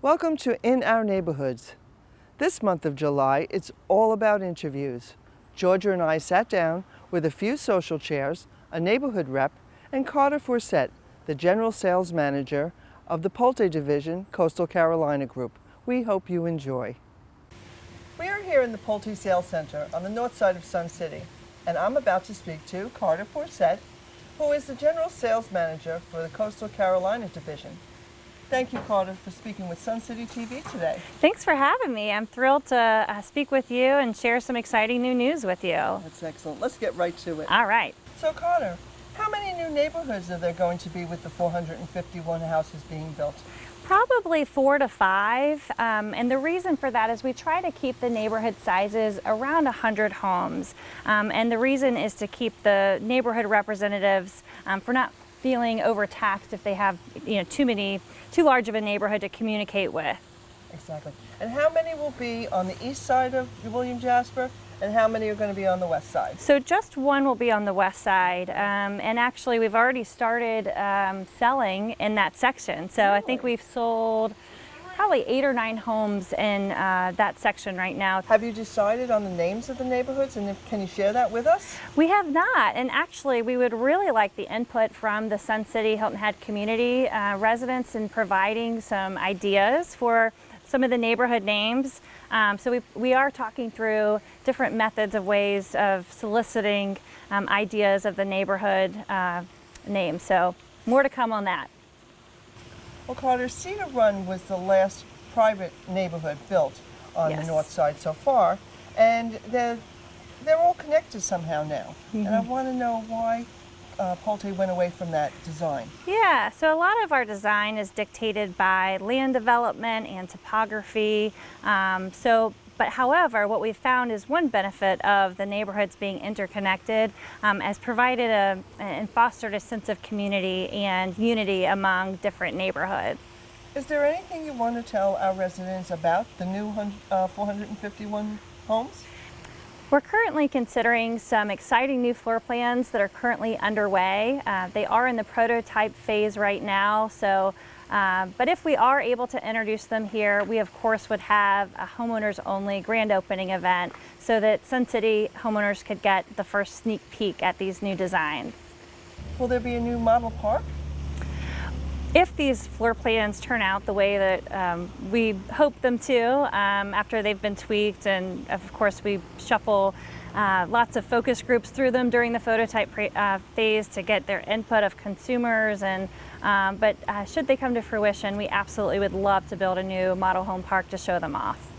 Welcome to In Our Neighborhoods. This month of July, it's all about interviews. Georgia and I sat down with a few social chairs, a neighborhood rep, and Carter Forsett, the general sales manager of the Palmetto Division Coastal Carolina Group. We hope you enjoy. We are here in the Palmetto Sales Center on the north side of Sun City, and I'm about to speak to Carter Forsett, who is the general sales manager for the Coastal Carolina Division. Thank you, Carter, for speaking with Sun City TV today. Thanks for having me. I'm thrilled to speak with you and share some exciting new news with you. That's excellent. Let's get right to it. All right. So, Carter, how many new neighborhoods are there going to be with the 451 houses being built? Probably 4 to 5, and the reason for that is we try to keep the neighborhood sizes around 100 homes, and the reason is to keep the neighborhood representatives for not feeling overtaxed if they have too large of a neighborhood to communicate with. Exactly. And how many will be on the east side of William Jasper, and how many are going to be on the west side? So just one will be on the west side, and actually we've already started selling in that section. So Really? I think we've sold probably 8 or 9 homes in that section right now. Have you decided on the names of the neighborhoods, and can you share that with us? We have not, and actually we would really like the input from the Sun City Hilton Head community residents in providing some ideas for some of the neighborhood names. So we are talking through different methods of ways of soliciting ideas of the neighborhood names. So more to come on that. Well, Carter, Cedar Run was the last private neighborhood built on the north side so far, and they're all connected somehow now. And I want to know why Palmetto went away from that design. Yeah, so a lot of our design is dictated by land development and topography. But however, what we've found is one benefit of the neighborhoods being interconnected has provided and fostered a sense of community and unity among different neighborhoods. Is there anything you want to tell our residents about the new 451 homes? We're currently considering some exciting new floor plans that are currently underway. They are in the prototype phase right now, but if we are able to introduce them here, we of course would have a homeowners only grand opening event so that Sun City homeowners could get the first sneak peek at these new designs. Will there be a new model park? If these floor plans turn out the way that we hope them to, after they've been tweaked, and of course we shuffle lots of focus groups through them during the phototype phase to get their input of consumers, but should they come to fruition, we absolutely would love to build a new model home park to show them off.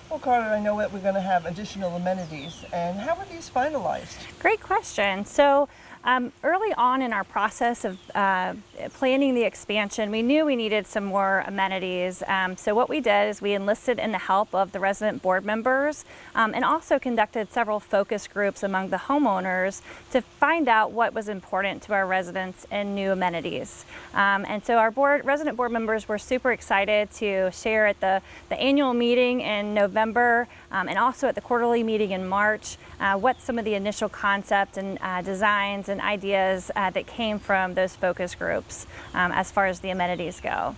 Well, Carter, I know that we're going to have additional amenities, and how are these finalized? Great question. So early on in our process of planning the expansion, we knew we needed some more amenities. So what we did is we enlisted in the help of the resident board members and also conducted several focus groups among the homeowners to find out what was important to our residents in new amenities. And so our resident board members were super excited to share at the annual meeting in November and also at the quarterly meeting in March what some of the initial concept and designs and ideas that came from those focus groups as far as the amenities go.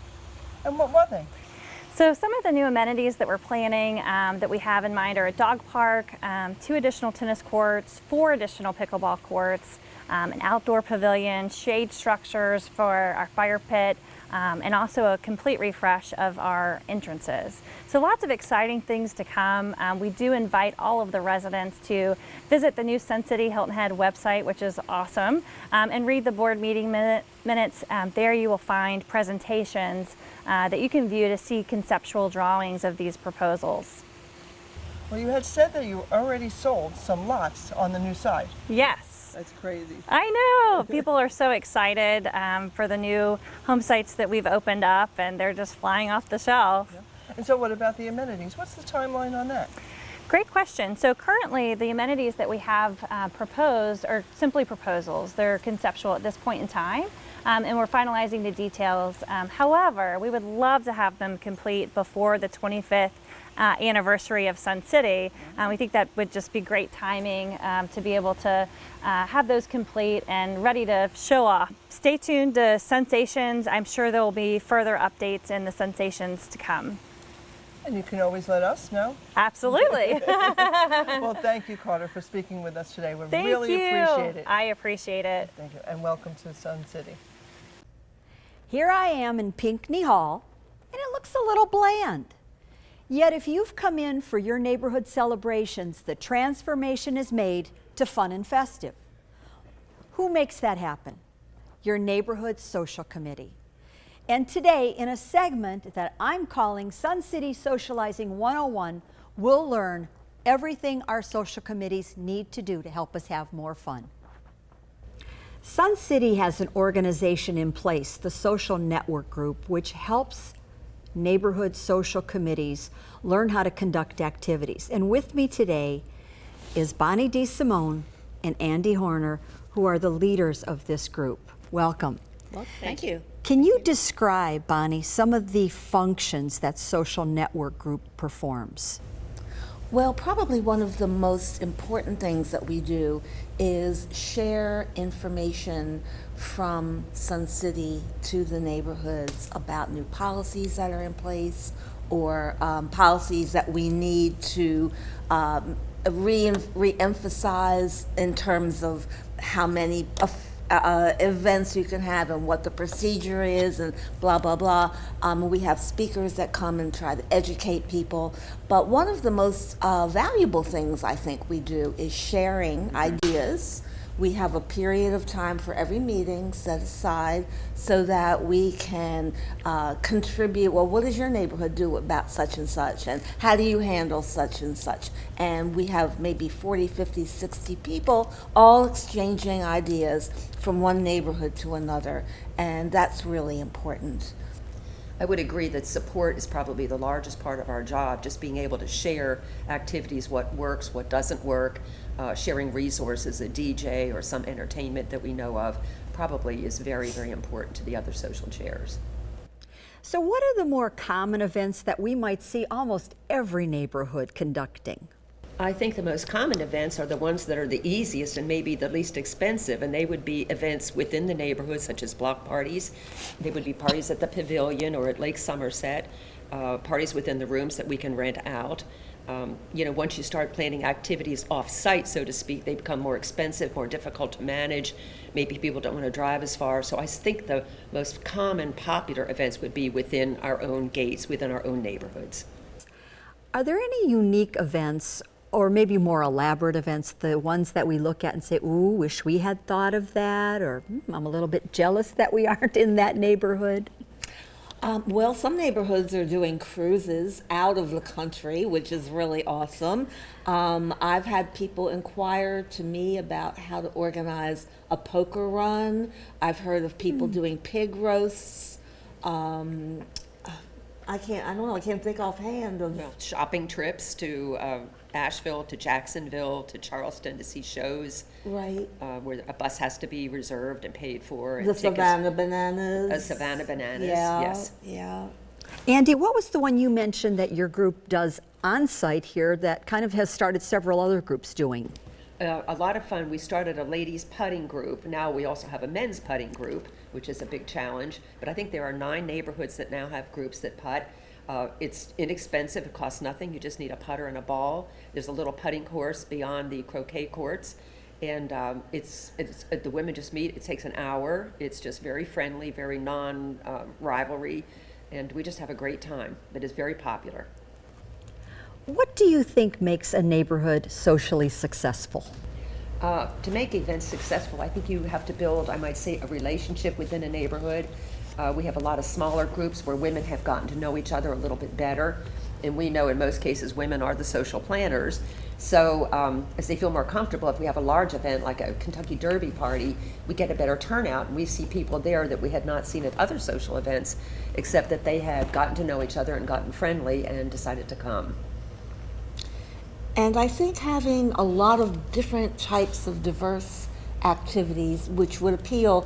And what were they? So some of the new amenities that we're planning that we have in mind are a dog park, 2 additional tennis courts, 4 additional pickleball courts, an outdoor pavilion, shade structures for our fire pit, and also a complete refresh of our entrances. So lots of exciting things to come. We do invite all of the residents to visit the new Sun City Hilton Head website, which is awesome, and read the board meeting minutes. There you will find presentations that you can view to see conceptual drawings of these proposals. Well, you had said that you already sold some lots on the new side. Yes. That's crazy. I know. People are so excited for the new home sites that we've opened up, and they're just flying off the shelf. Yeah. And so what about the amenities? What's the timeline on that? Great question. So currently the amenities that we have proposed are simply proposals. They're conceptual at this point in time. and we're finalizing the details. However, we would love to have them complete before the 25th anniversary of Sun City. We think that would just be great timing to be able to have those complete and ready to show off. Stay tuned to Sensations. I'm sure there will be further updates in the Sensations to come. And you can always let us know. Absolutely. Well, thank you, Carter, for speaking with us today. We really appreciate it. I appreciate it. Thank you, and welcome to Sun City. Here I am in Pinckney Hall, and it looks a little bland. Yet if you've come in for your neighborhood celebrations, the transformation is made to fun and festive. Who makes that happen? Your neighborhood social committee. And today, in a segment that I'm calling Sun City Socializing 101, we'll learn everything our social committees need to do to help us have more fun. Sun City has an organization in place, the Social Network Group, which helps neighborhood social committees learn how to conduct activities. And with me today is Bonnie DeSimone and Andy Horner, who are the leaders of this group. Welcome. Well, thank you. Can you describe, Bonnie, some of the functions that Social Network Group performs? Well, probably one of the most important things that we do is share information from Sun City to the neighborhoods about new policies that are in place or policies that we need to re-emphasize in terms of how many events you can have and what the procedure is and blah, blah, blah. We have speakers that come and try to educate people. But one of the most valuable things I think we do is sharing ideas. We have a period of time for every meeting set aside so that we can contribute, well, what does your neighborhood do about such and such? And how do you handle such and such? And we have maybe 40, 50, 60 people all exchanging ideas from one neighborhood to another. And that's really important. I would agree that support is probably the largest part of our job, just being able to share activities, what works, what doesn't work, sharing resources, a DJ or some entertainment that we know of, probably is very, very important to the other social chairs. So what are the more common events that we might see almost every neighborhood conducting? I think the most common events are the ones that are the easiest and maybe the least expensive, and they would be events within the neighborhood, such as block parties. They would be parties at the Pavilion or at Lake Somerset, parties within the rooms that we can rent out. Once you start planning activities off-site, so to speak, they become more expensive, more difficult to manage. Maybe people don't want to drive as far. So I think the most common popular events would be within our own gates, within our own neighborhoods. Are there any unique events or maybe more elaborate events, the ones that we look at and say, ooh, wish we had thought of that, or I'm a little bit jealous that we aren't in that neighborhood? Well, some neighborhoods are doing cruises out of the country, which is really awesome. I've had people inquire to me about how to organize a poker run. I've heard of people doing pig roasts. I can't think offhand of. Well, shopping trips to Asheville, to Jacksonville, to Charleston to see shows. Right. Where a bus has to be reserved and paid for. And The Savannah Bananas. Savannah Bananas, Yeah, yes. yeah. Andy, what was the one you mentioned that your group does on site here that kind of has started several other groups doing? A lot of fun. We started a ladies putting group. Now we also have a men's putting group, which is a big challenge. But I think there are 9 neighborhoods that now have groups that putt. It's inexpensive. It costs nothing. You just need a putter and a ball. There's a little putting course beyond the croquet courts. And it's the women just meet. It takes an hour. It's just very friendly, very non-rivalry. And we just have a great time. It is very popular. What do you think makes a neighborhood socially successful? To make events successful, I think you have to build, I might say, a relationship within a neighborhood. We have a lot of smaller groups where women have gotten to know each other a little bit better. And we know in most cases women are the social planners. So as they feel more comfortable, if we have a large event like a Kentucky Derby party, we get a better turnout. And we see people there that we had not seen at other social events, except that they had gotten to know each other and gotten friendly and decided to come. And I think having a lot of different types of diverse activities, which would appeal,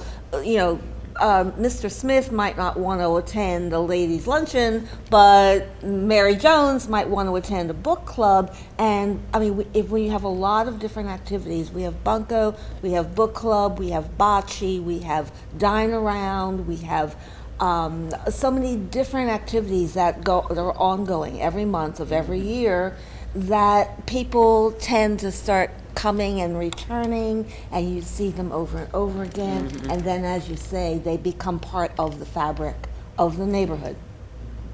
Mr. Smith might not want to attend a ladies' luncheon, but Mary Jones might want to attend a book club. And I mean, if we have a lot of different activities, we have bunco, we have book club, we have bocce, we have dine around, we have so many different activities that are ongoing every month of every year, that people tend to start coming and returning, and you see them over and over again, and then, as you say, they become part of the fabric of the neighborhood.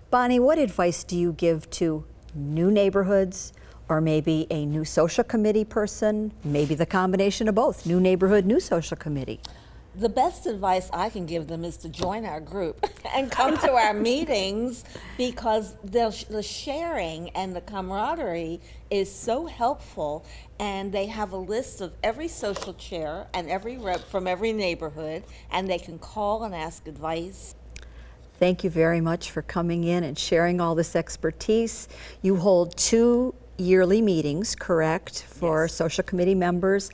Bonnie, what advice do you give to new neighborhoods, or maybe a new social committee person, maybe the combination of both, new neighborhood, new social committee? The best advice I can give them is to join our group and come to our meetings, because the sharing and the camaraderie is so helpful, and they have a list of every social chair and every rep from every neighborhood, and they can call and ask advice. Thank you very much for coming in and sharing all this expertise. You hold 2 yearly meetings, correct, for Yes. social committee members,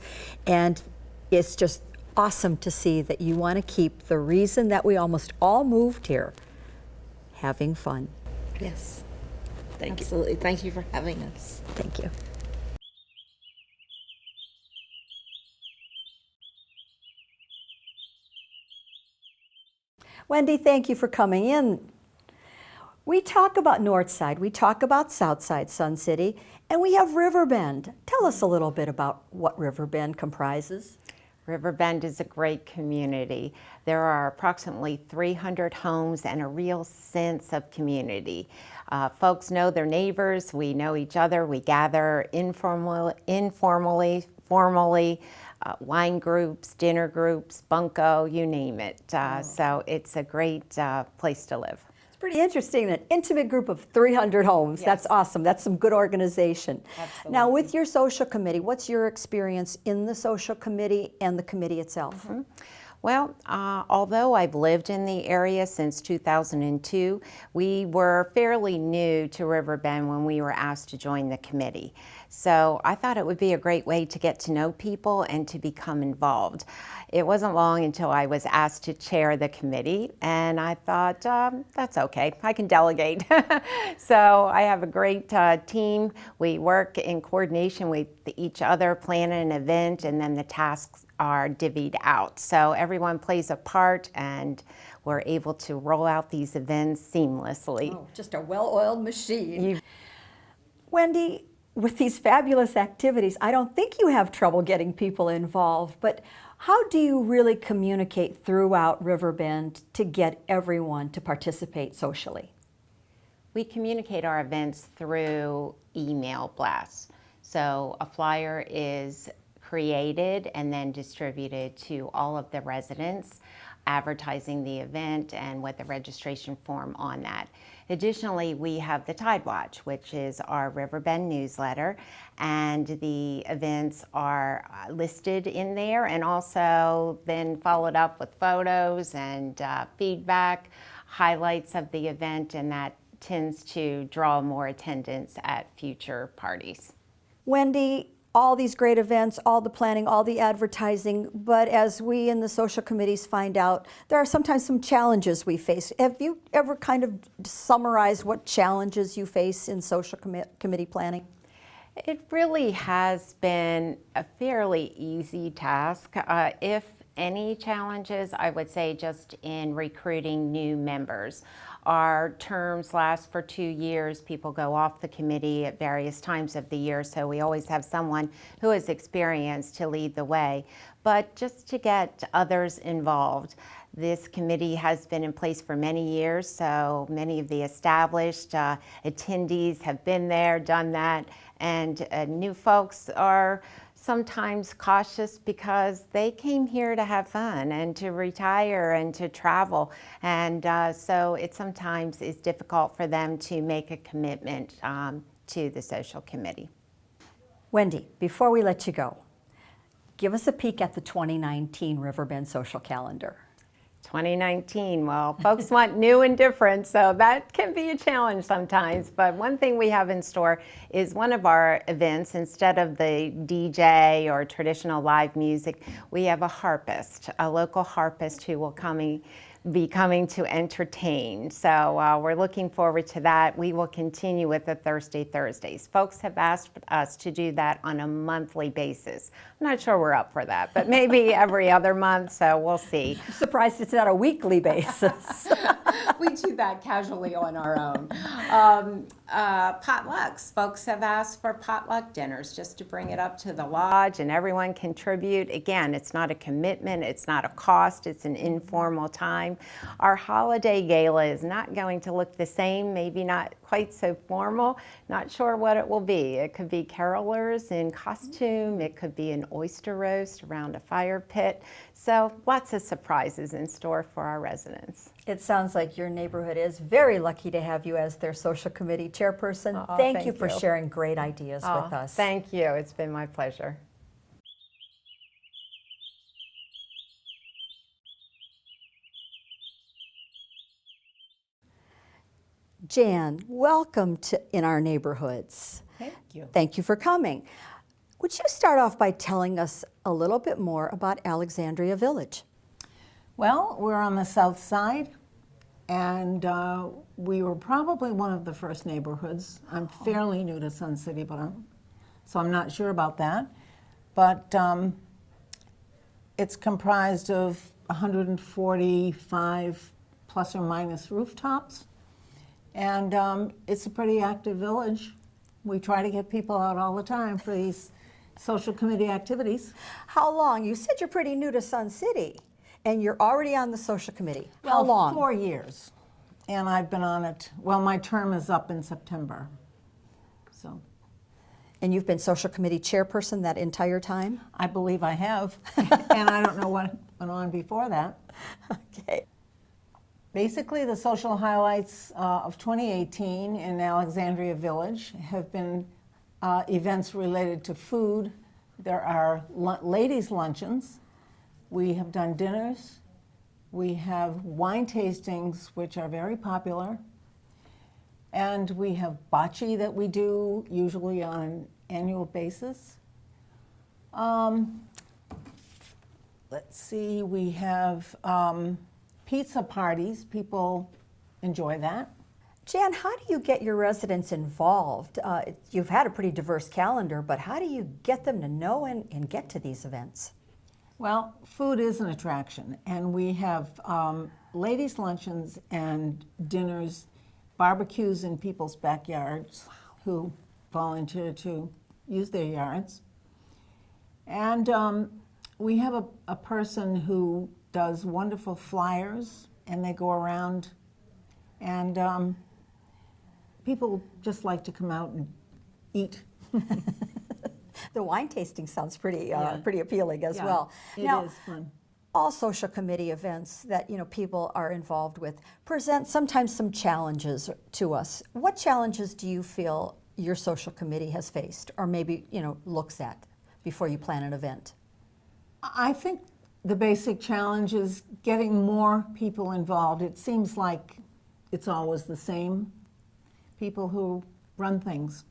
and it's just awesome to see that you want to keep the reason that we almost all moved here, having fun. Yes, Thank you. absolutely. Thank you for having us. Thank you. Wendy, thank you for coming in. We talk about Northside, we talk about Southside Sun City, and we have Riverbend. Tell us a little bit about what Riverbend comprises. Riverbend is a great community. There are approximately 300 homes and a real sense of community. Folks know their neighbors, we know each other, we gather informally, formally, wine groups, dinner groups, bunco, you name it. So it's a great place to live. Pretty interesting, an intimate group of 300 homes. Yes. That's awesome. That's some good organization. Absolutely. Now, with your social committee, what's your experience in the social committee and the committee itself? Mm-hmm. Well, although I've lived in the area since 2002, we were fairly new to Riverbend when we were asked to join the committee. So I thought it would be a great way to get to know people and to become involved. It wasn't long until I was asked to chair the committee, and I thought, that's okay, I can delegate. So I have a great team. We work in coordination with each other, plan an event, and then the tasks are divvied out. So everyone plays a part, and we're able to roll out these events seamlessly. Oh, just a well-oiled machine. Wendy, with these fabulous activities, I don't think you have trouble getting people involved, but how do you really communicate throughout Riverbend to get everyone to participate socially? We communicate our events through email blasts. So a flyer is created and then distributed to all of the residents, advertising the event and with the registration form on that. Additionally, we have the Tide Watch, which is our Riverbend newsletter, and the events are listed in there and also then followed up with photos and feedback, highlights of the event, and that tends to draw more attendance at future parties. Wendy, all these great events, all the planning, all the advertising, but as we in the social committees find out, there are sometimes some challenges we face. Have you ever kind of summarized what challenges you face in social committee planning? It really has been a fairly easy task. If any challenges, I would say just in recruiting new members. Our terms last for 2 years. People go off the committee at various times of the year, so we always have someone who is experienced to lead the way. But just to get others involved, this committee has been in place for many years, so many of the established attendees have been there, done that, and new folks are sometimes cautious because they came here to have fun and to retire and to travel, and so it sometimes is difficult for them to make a commitment to the social committee. Wendy, before we let you go, give us a peek at the 2019 Riverbend social calendar. 2019, well, folks want new and different, so that can be a challenge sometimes. But one thing we have in store is one of our events, instead of the DJ or traditional live music, we have a harpist, a local harpist who will be coming to entertain. So we're looking forward to that. We will continue with the Thirsty Thursdays. Folks have asked us to do that on a monthly basis. I'm not sure we're up for that, but maybe every other month, so we'll see. I'm surprised it's not a weekly basis. We do that casually on our own. Potlucks. Folks have asked for potluck dinners just to bring it up to the lodge and everyone contribute. Again, it's not a commitment, it's not a cost, it's an informal time. Our holiday gala is not going to look the same, maybe not quite so formal. Not sure what it will be. It could be carolers in costume, it could be an oyster roast around a fire pit. So lots of surprises in store for our residents. It sounds like your neighborhood is very lucky to have you as their social committee chairperson. Oh, thank you thank for you. sharing great ideas with us. Thank you. It's been my pleasure. Jan, welcome to In Our Neighborhoods. Thank you. Thank you for coming. Would you start off by telling us a little bit more about Alexandria Village? Well, we're on the south side, and we were probably one of the first neighborhoods. I'm fairly new to Sun City, so I'm not sure about that. But it's comprised of 145 plus or minus rooftops, and it's a pretty active village. We try to get people out all the time for these social committee activities. How long? You said you're pretty new to Sun City, and you're already on the social committee. How Well, long? 4 years, and I've been on it, well, my term is up in September, so And you've been social committee chairperson that entire time? I believe I have, and I don't know what went on before that. Okay. Basically, the social highlights of 2018 in Alexandria Village have been events related to food. There are ladies' luncheons. We have done dinners. We have wine tastings, which are very popular. And we have bocce that we do usually on an annual basis. Let's see, we have pizza parties. People enjoy that. Jan, how do you get your residents involved? You've had a pretty diverse calendar, but how do you get them to know and get to these events? Well, food is an attraction, and we have ladies' luncheons and dinners, barbecues in people's backyards who volunteer to use their yards. And we have a person who does wonderful flyers, and they go around, and people just like to come out and eat. The wine tasting sounds pretty pretty appealing as well. It Now, is fun. all social committee events that people are involved with present sometimes some challenges to us. What challenges do you feel your social committee has faced, or maybe looks at before you plan an event? I think the basic challenge is getting more people involved. It seems like it's always the same people who run things.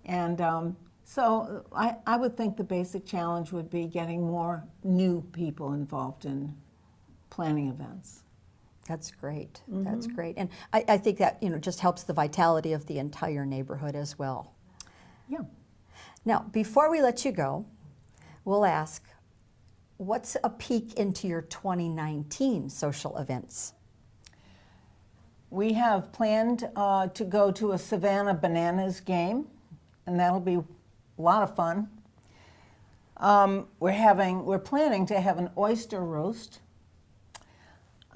And so I would think the basic challenge would be getting more new people involved in planning events. That's great. That's great. And I think that just helps the vitality of the entire neighborhood as well. Yeah. Now, before we let you go, we'll ask, what's a peek into your 2019 social events? We have planned to go to a Savannah Bananas game, and that'll be a lot of fun. We're planning to have an oyster roast.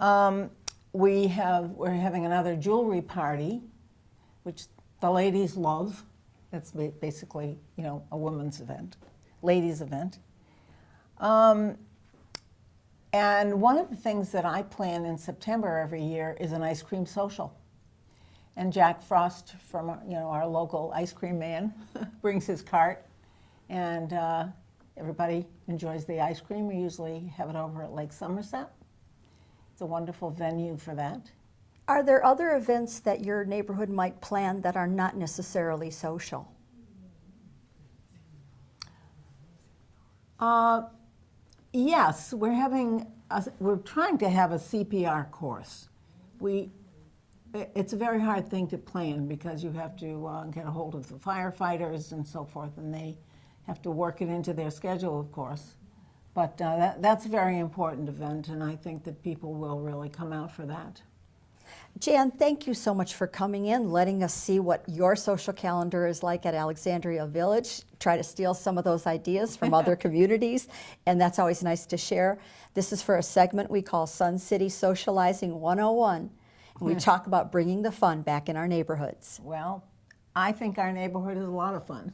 We're having another jewelry party, which the ladies love. It's basically, a women's event, ladies' event. And one of the things that I plan in September every year is an ice cream social. And Jack Frost from our local ice cream man brings his cart, and everybody enjoys the ice cream. We usually have it over at Lake Somerset. It's a wonderful venue for that. Are there other events that your neighborhood might plan that are not necessarily social? Yes, we're trying to have a CPR course. It's a very hard thing to plan because you have to get a hold of the firefighters and so forth, and they have to work it into their schedule, of course. But that's a very important event, and I think that people will really come out for that. Jan, thank you so much for coming in, letting us see what your social calendar is like at Alexandria Village. Try to steal some of those ideas from other communities, and that's always nice to share. This is for a segment we call Sun City Socializing 101, and we talk about bringing the fun back in our neighborhoods. Well, I think our neighborhood is a lot of fun.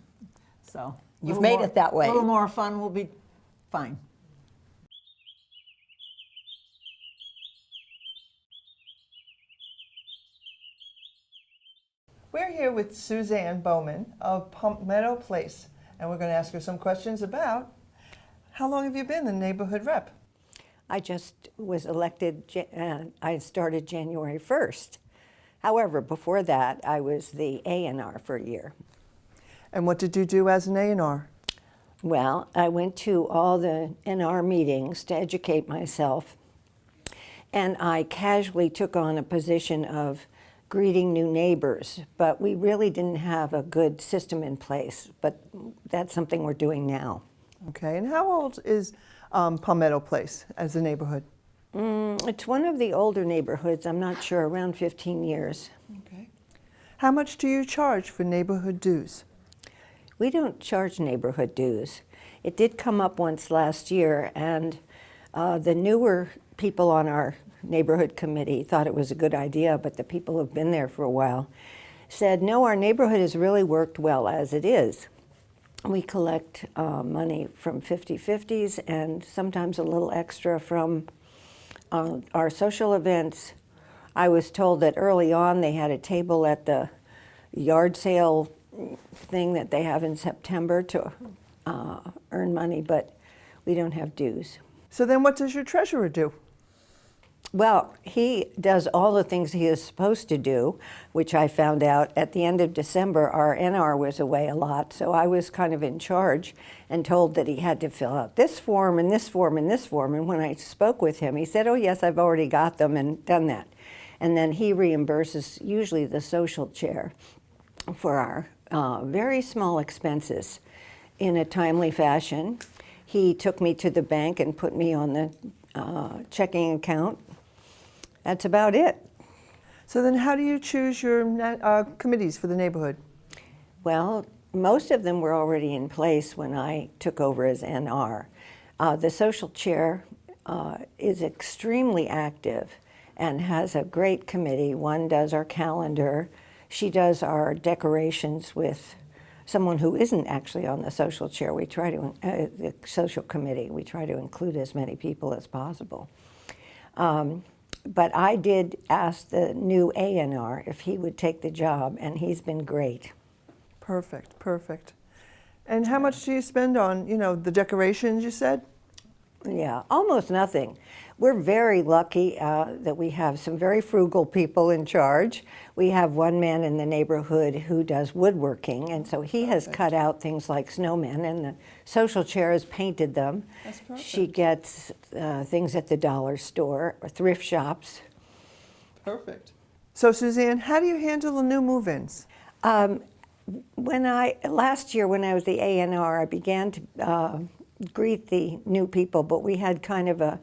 So You've made it that way. A little more fun will be fine. We're here with Suzanne Bowman of Palmetto Place, and we're going to ask her some questions about how long have you been the neighborhood rep? I just was elected, I started January 1st. However, before that, I was the A&R for a year. And what did you do as an A&R? Well, I went to all the NR meetings to educate myself, and I casually took on a position of greeting new neighbors, but we really didn't have a good system in place, but that's something we're doing now. Okay, and how old is Palmetto Place as a neighborhood? It's one of the older neighborhoods, I'm not sure, around 15 years. Okay. How much do you charge for neighborhood dues? We don't charge neighborhood dues. It did come up once last year, and the newer people on our neighborhood committee thought it was a good idea, but the people who've been there for a while said, no, our neighborhood has really worked well as it is. We collect money from 50/50s and sometimes a little extra from our social events. I was told that early on they had a table at the yard sale thing that they have in September to earn money, but we don't have dues. So then what does your treasurer do? Well, he does all the things he is supposed to do, which I found out at the end of December. Our NR was away a lot, so I was kind of in charge and told that he had to fill out this form and this form and this form. And when I spoke with him, he said, oh yes, I've already got them and done that. And then he reimburses usually the social chair for our very small expenses in a timely fashion. He took me to the bank and put me on the checking account. That's about it. So then how do you choose your committees for the neighborhood? Well, most of them were already in place when I took over as NR. The social chair is extremely active and has a great committee. One does our calendar. She does our decorations with someone who isn't actually on the social chair. We try to, the social committee, we try to include as many people as possible. But I did ask the new A&R if he would take the job, and he's been great. Perfect, perfect. And how much do you spend on, the decorations you said? Yeah, almost nothing. We're very lucky that we have some very frugal people in charge. We have one man in the neighborhood who does woodworking, and so he has cut out things like snowmen, and the social chair has painted them. That's perfect. She gets things at the dollar store or thrift shops. Perfect. So Suzanne, how do you handle the new move-ins? Last year when I was the A&R, I began to greet the new people, but we had kind of a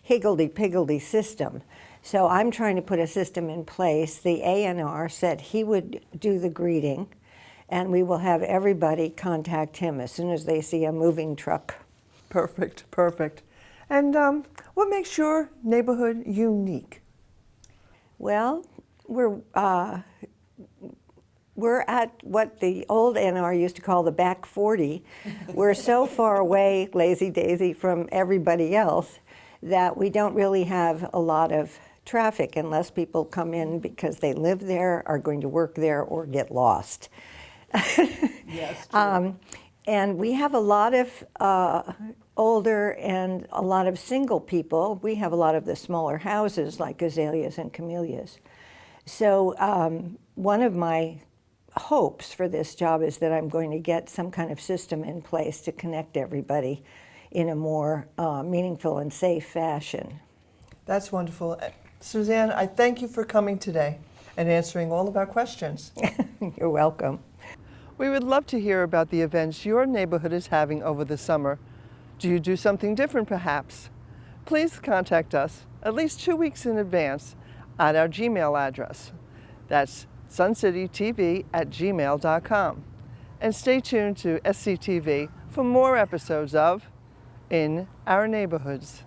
higgledy-piggledy system. So I'm trying to put a system in place. The A&R said he would do the greeting, and we will have everybody contact him as soon as they see a moving truck. Perfect, perfect. And what makes your neighborhood unique? Well, we're at what the old NR used to call the back 40. We're so far away, lazy daisy, from everybody else that we don't really have a lot of traffic unless people come in because they live there, are going to work there, or get lost. Yes, true. And we have a lot of older and a lot of single people. We have a lot of the smaller houses like azaleas and camellias. So one of my hopes for this job is that I'm going to get some kind of system in place to connect everybody in a more meaningful and safe fashion. That's wonderful. Suzanne, I thank you for coming today and answering all of our questions. You're welcome. We would love to hear about the events your neighborhood is having over the summer. Do you do something different perhaps? Please contact us at least 2 weeks in advance at our Gmail address. That's suncitytv@gmail.com. And stay tuned to SCTV for more episodes of In Our Neighborhoods.